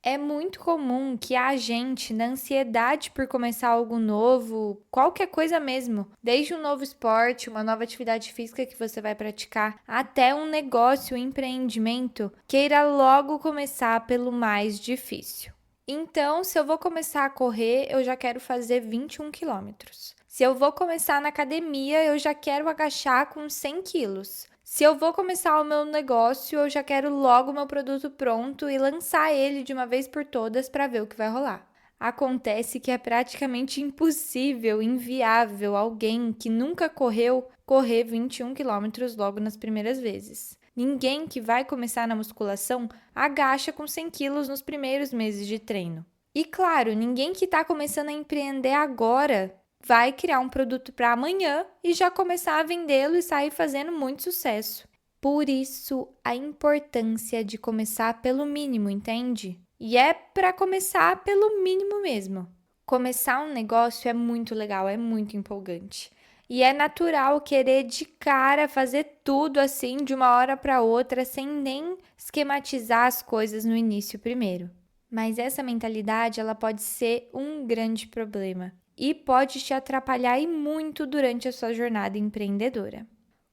É muito comum que a gente, na ansiedade por começar algo novo, qualquer coisa mesmo, desde um novo esporte, uma nova atividade física que você vai praticar, até um negócio, um empreendimento, queira logo começar pelo mais difícil. Então, se eu vou começar a correr, eu já quero fazer 21 quilômetros. Se eu vou começar na academia, eu já quero agachar com 100 quilos. Se eu vou começar o meu negócio, eu já quero logo o meu produto pronto e lançar ele de uma vez por todas para ver o que vai rolar. Acontece que é praticamente impossível, inviável alguém que nunca correr 21 quilômetros logo nas primeiras vezes. Ninguém que vai começar na musculação agacha com 100 quilos nos primeiros meses de treino. E claro, ninguém que está começando a empreender agora vai criar um produto para amanhã e já começar a vendê-lo e sair fazendo muito sucesso. Por isso, a importância de começar pelo mínimo, entende? E é para começar pelo mínimo mesmo. Começar um negócio é muito legal, é muito empolgante. E é natural querer de cara fazer tudo assim de uma hora para outra, sem nem esquematizar as coisas no início primeiro. Mas essa mentalidade, ela pode ser um grande problema e pode te atrapalhar e muito durante a sua jornada empreendedora.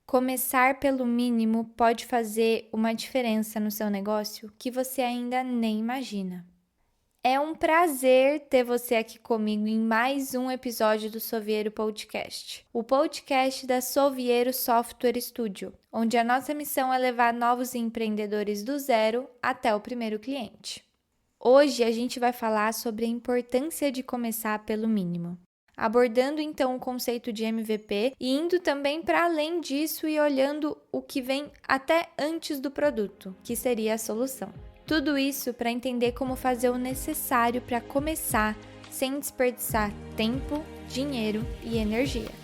Começar pelo mínimo pode fazer uma diferença no seu negócio que você ainda nem imagina. É um prazer ter você aqui comigo em mais um episódio do Sovieiro Podcast, o podcast da Sovieiro Software Studio, onde a nossa missão é levar novos empreendedores do zero até o primeiro cliente. Hoje a gente vai falar sobre a importância de começar pelo mínimo, abordando então o conceito de MVP e indo também para além disso e olhando o que vem até antes do produto, que seria a solução. Tudo isso para entender como fazer o necessário para começar sem desperdiçar tempo, dinheiro e energia.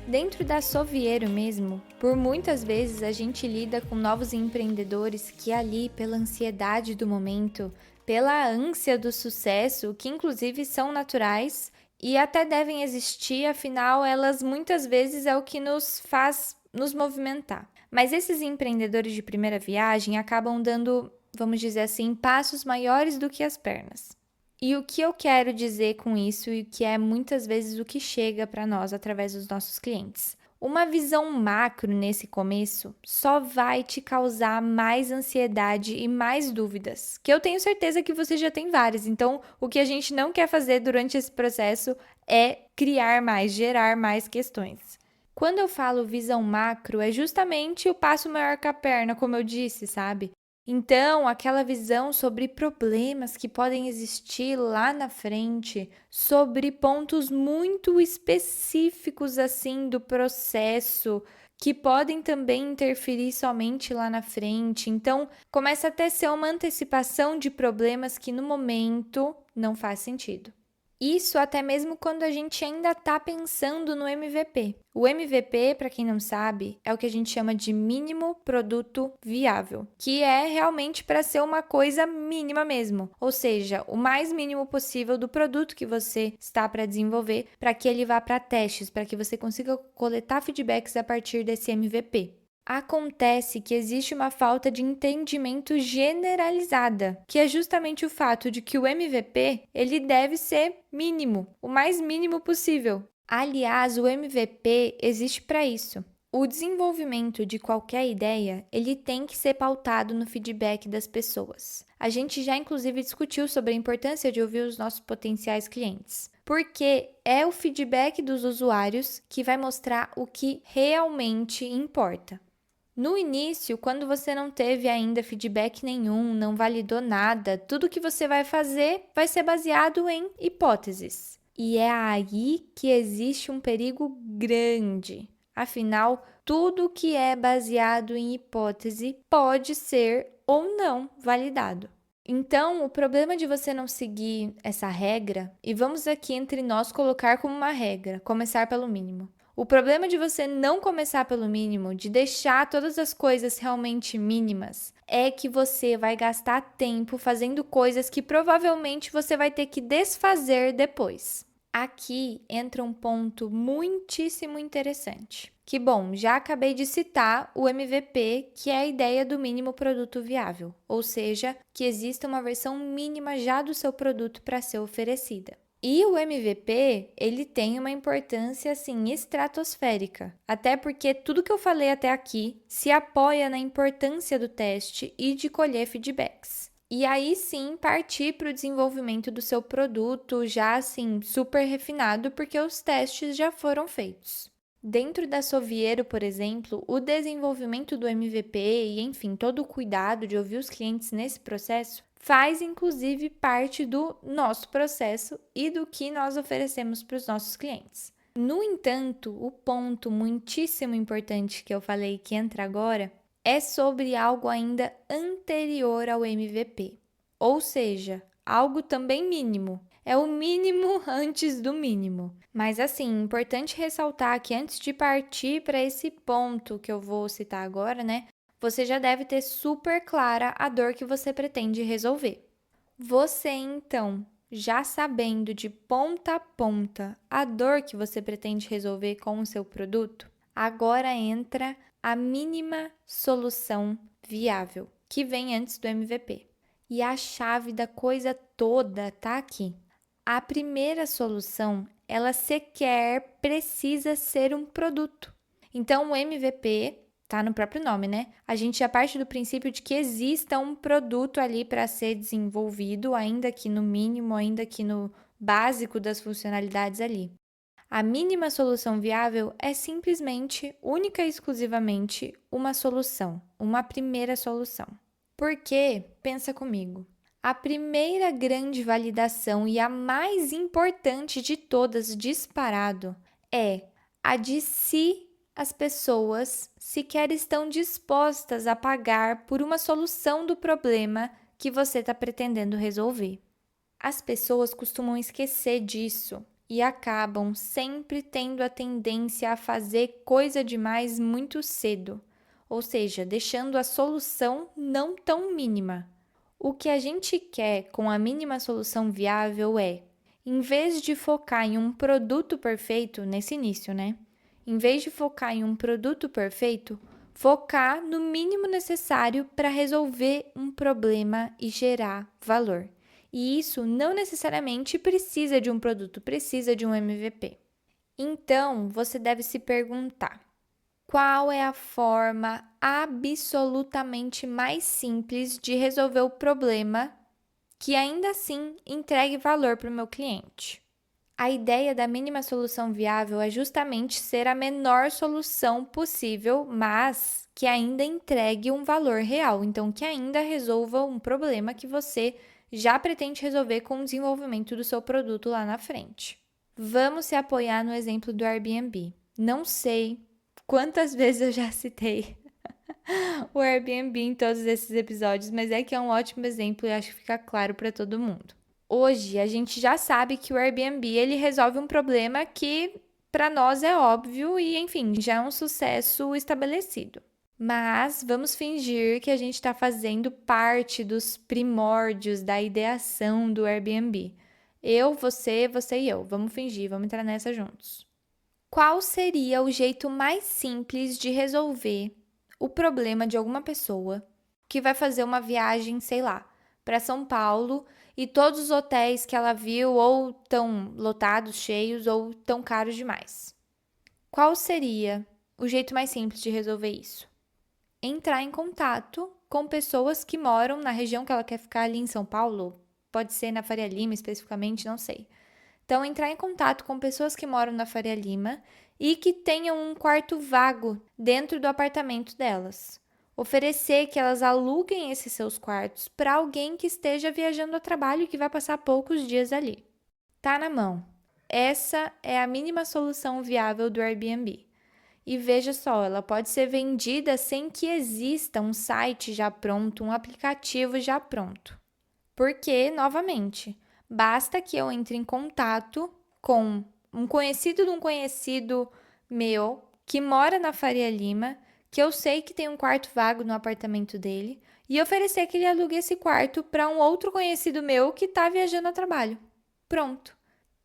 Dentro da Sovieiro mesmo, por muitas vezes a gente lida com novos empreendedores que ali, pela ansiedade do momento, pela ânsia do sucesso, que inclusive são naturais e até devem existir, afinal elas muitas vezes é o que nos faz nos movimentar. Mas esses empreendedores de primeira viagem acabam dando, vamos dizer assim, passos maiores do que as pernas. E o que eu quero dizer com isso e que é muitas vezes o que chega para nós através dos nossos clientes? Uma visão macro nesse começo só vai te causar mais ansiedade e mais dúvidas, que eu tenho certeza que você já tem várias. Então, o que a gente não quer fazer durante esse processo é criar mais, gerar mais questões. Quando eu falo visão macro, é justamente o passo maior que a perna, como eu disse, sabe? Então, aquela visão sobre problemas que podem existir lá na frente, sobre pontos muito específicos assim do processo, que podem também interferir somente lá na frente. Então, começa até a ser uma antecipação de problemas que no momento não faz sentido. Isso até mesmo quando a gente ainda está pensando no MVP. O MVP, para quem não sabe, é o que a gente chama de mínimo produto viável, que é realmente para ser uma coisa mínima mesmo, ou seja, o mais mínimo possível do produto que você está para desenvolver, para que ele vá para testes, para que você consiga coletar feedbacks a partir desse MVP. Acontece que existe uma falta de entendimento generalizada, que é justamente o fato de que o MVP, ele deve ser mínimo, o mais mínimo possível. Aliás, o MVP existe para isso. O desenvolvimento de qualquer ideia, ele tem que ser pautado no feedback das pessoas. A gente já inclusive discutiu sobre a importância de ouvir os nossos potenciais clientes, porque é o feedback dos usuários que vai mostrar o que realmente importa. No início, quando você não teve ainda feedback nenhum, não validou nada, tudo que você vai fazer vai ser baseado em hipóteses. E é aí que existe um perigo grande. Afinal, tudo que é baseado em hipótese pode ser ou não validado. Então, o problema de você não seguir essa regra, e vamos aqui entre nós colocar como uma regra, começar pelo mínimo. O problema de você não começar pelo mínimo, de deixar todas as coisas realmente mínimas, é que você vai gastar tempo fazendo coisas que provavelmente você vai ter que desfazer depois. Aqui entra um ponto muitíssimo interessante. Que bom, já acabei de citar o MVP, que é a ideia do mínimo produto viável, ou seja, que exista uma versão mínima já do seu produto para ser oferecida. E o MVP, ele tem uma importância assim estratosférica, até porque tudo que eu falei até aqui se apoia na importância do teste e de colher feedbacks. E aí sim partir para o desenvolvimento do seu produto já assim super refinado, porque os testes já foram feitos. Dentro da Soviero, por exemplo, o desenvolvimento do MVP e, enfim, todo o cuidado de ouvir os clientes nesse processo faz inclusive parte do nosso processo e do que nós oferecemos para os nossos clientes. No entanto, o ponto muitíssimo importante que eu falei que entra agora é sobre algo ainda anterior ao MVP, ou seja, algo também mínimo. É o mínimo antes do mínimo. Mas assim, importante ressaltar que antes de partir para esse ponto que eu vou citar agora, né? Você já deve ter super clara a dor que você pretende resolver. Você então, já sabendo de ponta a ponta a dor que você pretende resolver com o seu produto, agora entra a mínima solução viável, que vem antes do MVP. E a chave da coisa toda tá aqui. A primeira solução, ela sequer precisa ser um produto. Então, o MVP tá no próprio nome, né? A gente já parte do princípio de que exista um produto ali para ser desenvolvido, ainda que no mínimo, ainda que no básico das funcionalidades ali. A mínima solução viável é simplesmente, única e exclusivamente, uma solução, uma primeira solução. Porque, pensa comigo, a primeira grande validação e a mais importante de todas, disparado, é a de se as pessoas sequer estão dispostas a pagar por uma solução do problema que você está pretendendo resolver. As pessoas costumam esquecer disso e acabam sempre tendo a tendência a fazer coisa demais muito cedo, ou seja, deixando a solução não tão mínima. O que a gente quer com a mínima solução viável é, em vez de focar em um produto perfeito, nesse início, né? Em vez de focar em um produto perfeito, focar no mínimo necessário para resolver um problema e gerar valor. E isso não necessariamente precisa de um produto, precisa de um MVP. Então, você deve se perguntar: qual é a forma absolutamente mais simples de resolver o problema que ainda assim entregue valor para o meu cliente? A ideia da mínima solução viável é justamente ser a menor solução possível, mas que ainda entregue um valor real, então que ainda resolva um problema que você já pretende resolver com o desenvolvimento do seu produto lá na frente. Vamos se apoiar no exemplo do Airbnb. Não sei quantas vezes eu já citei o Airbnb em todos esses episódios, mas é que é um ótimo exemplo e acho que fica claro para todo mundo. Hoje a gente já sabe que o Airbnb ele resolve um problema que para nós é óbvio e, enfim, já é um sucesso estabelecido. Mas vamos fingir que a gente está fazendo parte dos primórdios da ideação do Airbnb. Eu, você e eu. Vamos fingir, vamos entrar nessa juntos. Qual seria o jeito mais simples de resolver o problema de alguma pessoa que vai fazer uma viagem, sei lá, para São Paulo e todos os hotéis que ela viu ou estão lotados, cheios ou tão caros demais? Qual seria o jeito mais simples de resolver isso? Entrar em contato com pessoas que moram na região que ela quer ficar ali em São Paulo, pode ser na Faria Lima especificamente, não sei. Então, entrar em contato com pessoas que moram na Faria Lima e que tenham um quarto vago dentro do apartamento delas. Oferecer que elas aluguem esses seus quartos para alguém que esteja viajando a trabalho e que vai passar poucos dias ali. Tá na mão. Essa é a mínima solução viável do Airbnb. E veja só, ela pode ser vendida sem que exista um site já pronto, um aplicativo já pronto. Porque, novamente, basta que eu entre em contato com um conhecido de um conhecido meu que mora na Faria Lima, que eu sei que tem um quarto vago no apartamento dele, e oferecer que ele alugue esse quarto para um outro conhecido meu que está viajando a trabalho. Pronto.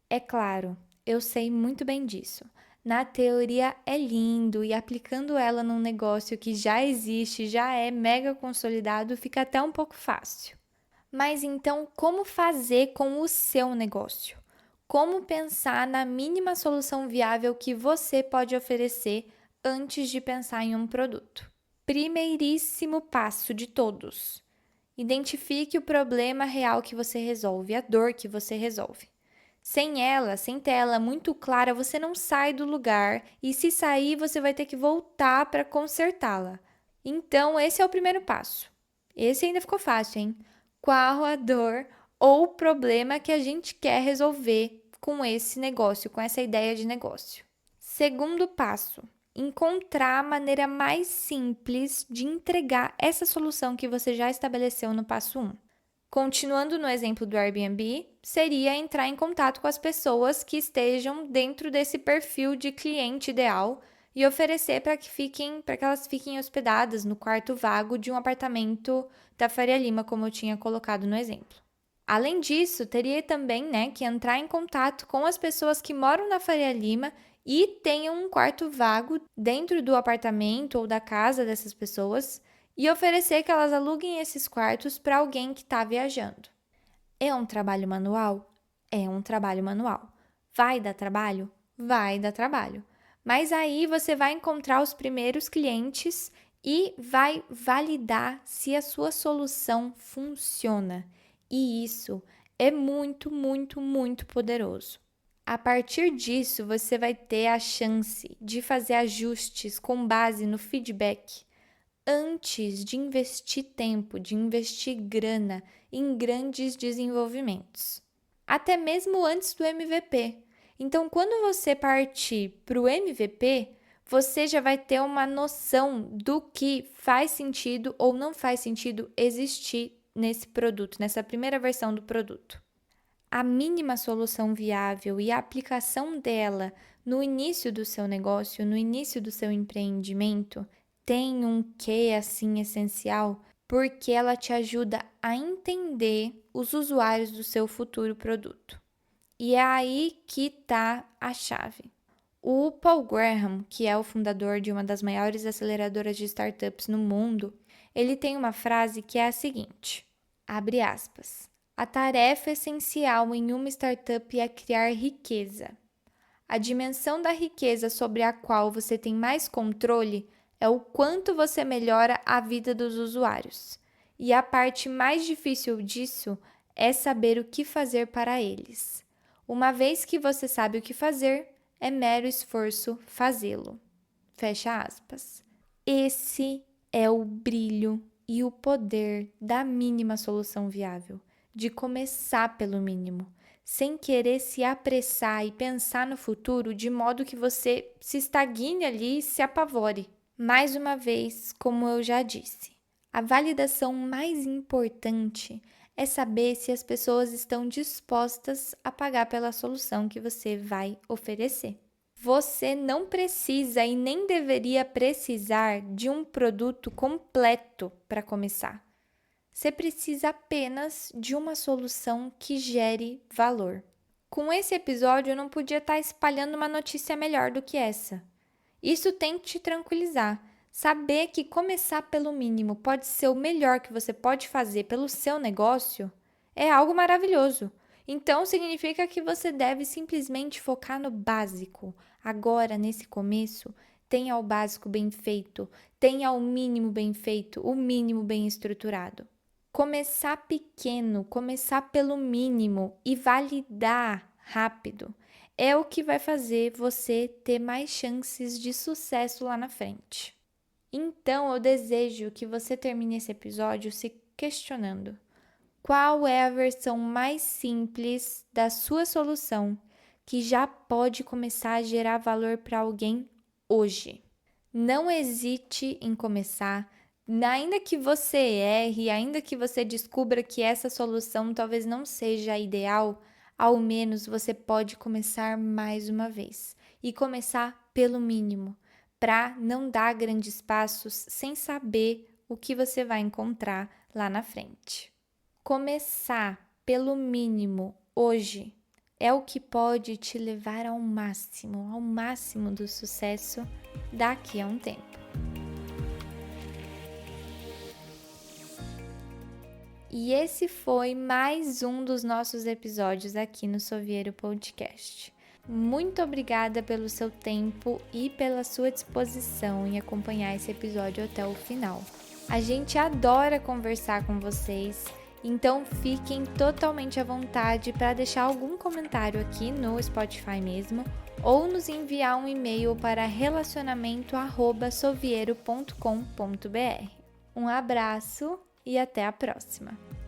É claro, eu sei muito bem disso. Na teoria é lindo e aplicando ela num negócio que já existe, já é mega consolidado, fica até um pouco fácil. Mas então, como fazer com o seu negócio? Como pensar na mínima solução viável que você pode oferecer antes de pensar em um produto? Primeiríssimo passo de todos: identifique o problema real que você resolve, a dor que você resolve. Sem ter ela muito clara, você não sai do lugar e se sair, você vai ter que voltar para consertá-la. Então, esse é o primeiro passo. Esse ainda ficou fácil, hein? Qual a dor ou problema que a gente quer resolver com esse negócio, com essa ideia de negócio? Segundo passo: encontrar a maneira mais simples de entregar essa solução que você já estabeleceu no passo 1. Continuando no exemplo do Airbnb, seria entrar em contato com as pessoas que estejam dentro desse perfil de cliente ideal e oferecer para que elas fiquem hospedadas no quarto vago de um apartamento da Faria Lima, como eu tinha colocado no exemplo. Além disso, teria também, que entrar em contato com as pessoas que moram na Faria Lima e tenham um quarto vago dentro do apartamento ou da casa dessas pessoas e oferecer que elas aluguem esses quartos para alguém que está viajando. É um trabalho manual? É um trabalho manual. Vai dar trabalho? Vai dar trabalho. Mas aí você vai encontrar os primeiros clientes e vai validar se a sua solução funciona. E isso é muito, muito, muito poderoso. A partir disso, você vai ter a chance de fazer ajustes com base no feedback antes de investir tempo, de investir grana em grandes desenvolvimentos. Até mesmo antes do MVP. Então, quando você partir para o MVP, você já vai ter uma noção do que faz sentido ou não faz sentido existir nesse produto, nessa primeira versão do produto. A mínima solução viável e a aplicação dela no início do seu negócio, no início do seu empreendimento, tem um quê assim essencial, porque ela te ajuda a entender os usuários do seu futuro produto. E é aí que está a chave. O Paul Graham, que é o fundador de uma das maiores aceleradoras de startups no mundo, ele tem uma frase que é a seguinte, abre aspas, a tarefa essencial em uma startup é criar riqueza. A dimensão da riqueza sobre a qual você tem mais controle é o quanto você melhora a vida dos usuários. E a parte mais difícil disso é saber o que fazer para eles. Uma vez que você sabe o que fazer, é mero esforço fazê-lo. Fecha aspas. Esse é o brilho e o poder da mínima solução viável, de começar pelo mínimo, sem querer se apressar e pensar no futuro de modo que você se estagne ali e se apavore. Mais uma vez, como eu já disse, a validação mais importante é saber se as pessoas estão dispostas a pagar pela solução que você vai oferecer. Você não precisa e nem deveria precisar de um produto completo para começar. Você precisa apenas de uma solução que gere valor. Com esse episódio, eu não podia estar espalhando uma notícia melhor do que essa. Isso tem que te tranquilizar. Saber que começar pelo mínimo pode ser o melhor que você pode fazer pelo seu negócio é algo maravilhoso. Então, significa que você deve simplesmente focar no básico. Agora, nesse começo, tenha o básico bem feito, tenha o mínimo bem feito, o mínimo bem estruturado. Começar pequeno, começar pelo mínimo e validar rápido é o que vai fazer você ter mais chances de sucesso lá na frente. Então, eu desejo que você termine esse episódio se questionando: qual é a versão mais simples da sua solução que já pode começar a gerar valor para alguém hoje? Não hesite em começar, ainda que você erre, ainda que você descubra que essa solução talvez não seja a ideal, ao menos você pode começar mais uma vez e começar pelo mínimo, para não dar grandes passos sem saber o que você vai encontrar lá na frente. Começar pelo mínimo hoje é o que pode te levar ao máximo do sucesso daqui a um tempo. E esse foi mais um dos nossos episódios aqui no Sovieiro Podcast. Muito obrigada pelo seu tempo e pela sua disposição em acompanhar esse episódio até o final. A gente adora conversar com vocês, então fiquem totalmente à vontade para deixar algum comentário aqui no Spotify mesmo, ou nos enviar um e-mail para relacionamento@sovieiro.com.br. Um abraço e até a próxima!